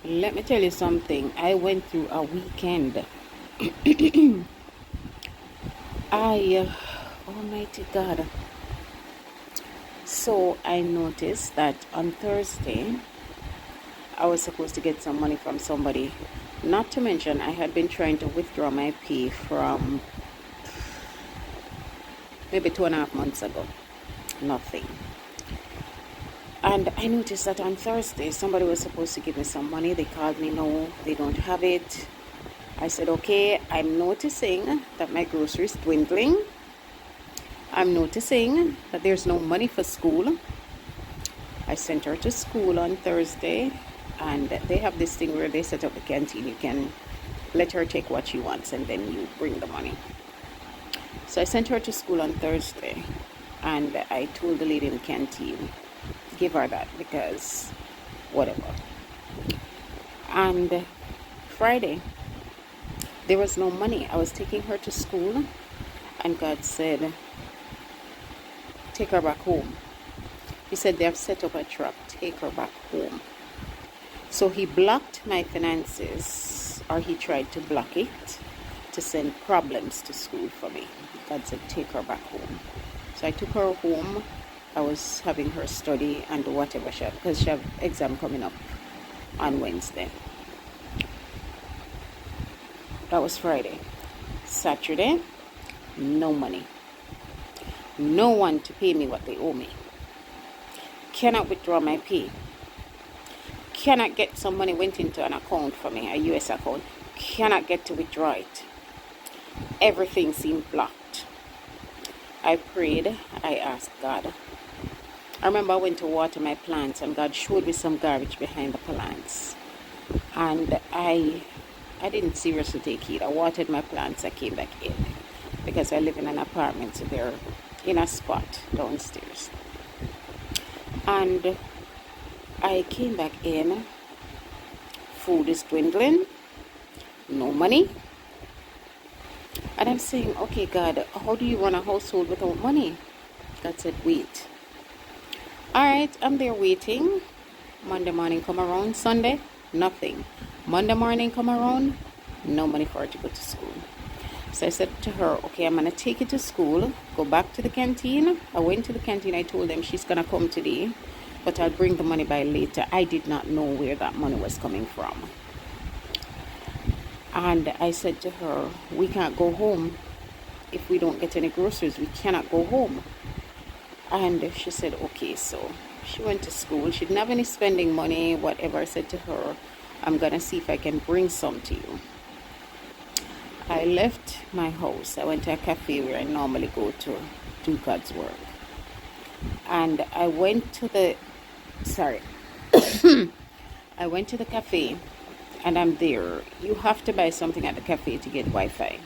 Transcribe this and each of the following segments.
Let me tell you something. I went through a weekend. Almighty God. So I noticed that on Thursday, I was supposed to get some money from somebody. Not to mention, I had been trying to withdraw my pay from maybe 2.5 months ago. Nothing. And I noticed that on Thursday, somebody was supposed to give me some money. They called me, no, they don't have it. I said, okay, I'm noticing that my groceries dwindling. I'm noticing that there's no money for school. I sent her to school on Thursday, and they have this thing where they set up a canteen. You can let her take what she wants, and then you bring the money. So I sent her to school on Thursday, and I told the lady in the canteen, give her that because whatever. And Friday, there was no money. I was taking her to school, and God said, take her back home. He said, they have set up a trap. Take her back home. So he blocked my finances, or he tried to block it, to send problems to school for me. God said, take her back home. So I took her home. I was having her study and whatever she had, because she had exam coming up on Wednesday. That was Friday. Saturday, no money. No one to pay me what they owe me. Cannot withdraw my pay. Cannot get some money went into an account for me, a US account. Cannot get to withdraw it. Everything seemed blocked. I prayed. I asked God. I remember I went to water my plants, and God showed me some garbage behind the plants. And I didn't seriously take heed. I watered my plants. I came back in because I live in an apartment, so they're in a spot downstairs. And I came back in. Food is dwindling. No money. And I'm saying, okay, God, how do you run a household without money? God said, wait. All right, I'm there waiting. Monday morning come around. Sunday, nothing. Monday morning come around. No money for her to go to school. So I said to her, okay, I'm going to take you to school. Go back to the canteen. I went to the canteen. I told them she's going to come today, but I'll bring the money by later. I did not know where that money was coming from. And I said to her, we can't go home if we don't get any groceries. We cannot go home. And she said, okay. So she went to school. She didn't have any spending money, whatever. I said to her, I'm going to see if I can bring some to you. I left my house. I went to a cafe where I normally go to do God's work. And I went to the, I went to the cafe, and I'm there. You have to buy something at the cafe to get Wi-Fi.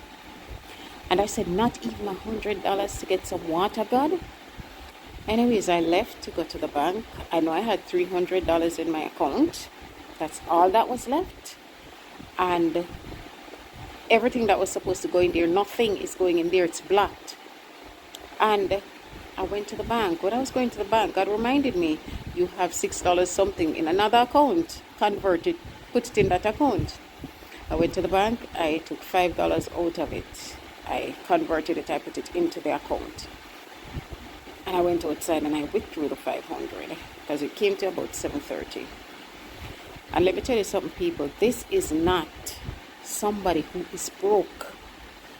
And I said, not even $100 to get some water, God? Anyways, I left to go to the bank. I know I had $300 in my account. That's all that was left. And everything that was supposed to go in there, nothing is going in there. It's blocked. And I went to the bank. When I was going to the bank, God reminded me, you have $6 something in another account. Convert it, put it in that account. I went to the bank. I took $5 out of it. I converted it. I put it into the account. And I went outside and I withdrew the $500 because it came to about 7:30. And let me tell you something, people. This is not somebody who is broke.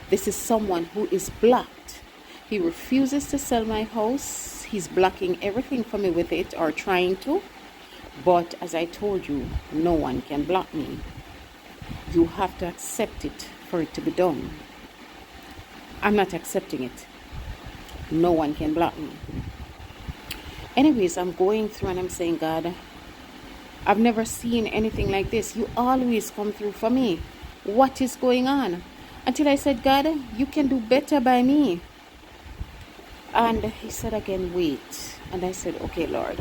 This is someone who is blocked. He refuses to sell my house. He's blocking everything for me with it, or trying to. But as I told you, no one can block me. You have to accept it for it to be done. I'm not accepting it. No one can block me. Anyways, I'm going through and I'm saying, God, I've never seen anything like this. You always come through for me. What is going on? Until I said, God, you can do better by me. And he said again, wait. And I said, okay, Lord.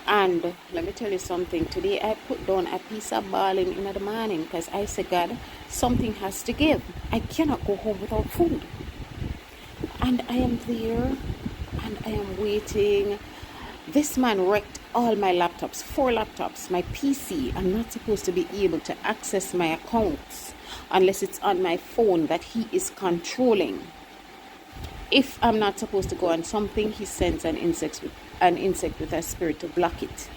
And let me tell you something. Today I put down a piece of balling in the morning because I said, God, something has to give. I cannot go home without food. And I am there and I am waiting. This man wrecked all my laptops, 4 laptops, my PC. I'm not supposed to be able to access my accounts unless it's on my phone that he is controlling. If I'm not supposed to go on something, he sends an insect with a spirit to block it.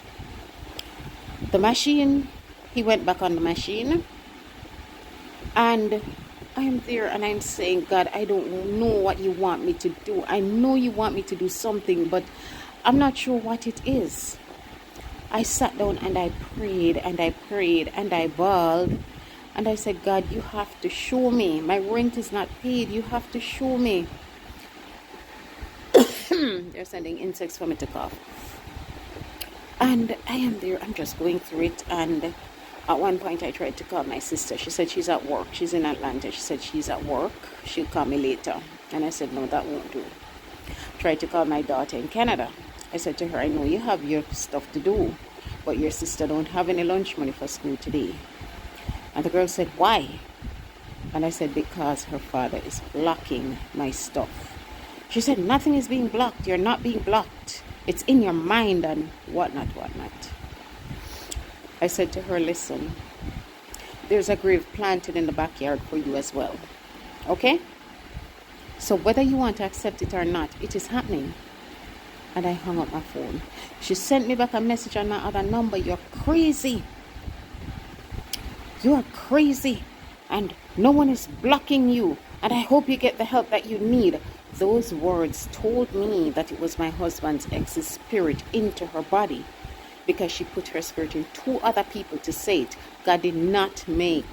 The machine, he went back on the machine, and I'm there and I'm saying, God, I don't know what you want me to do. I know you want me to do something, but I'm not sure what it is. I sat down and I prayed and I prayed and I bawled. And I said, God, you have to show me. My rent is not paid. You have to show me. They're sending insects for me to cough. And I am there. I'm just going through it. And at one point, I tried to call my sister. She said she's at work. She's in Atlanta. She said she's at work. She'll call me later. And I said, no, that won't do. Tried to call my daughter in Canada. I said to her, I know you have your stuff to do, but your sister don't have any lunch money for school today. And the girl said, why? And I said, because her father is blocking my stuff. She said, nothing is being blocked. You're not being blocked. It's in your mind and whatnot. I said to her, listen, there's a grave planted in the backyard for you as well. Okay? So whether you want to accept it or not, it is happening. And I hung up my phone. She sent me back a message on my other number. You're crazy. You are crazy. And no one is blocking you. And I hope you get the help that you need. Those words told me that it was my husband's ex's spirit into her body, because she put her spirit in 2 other people to say it. God did not make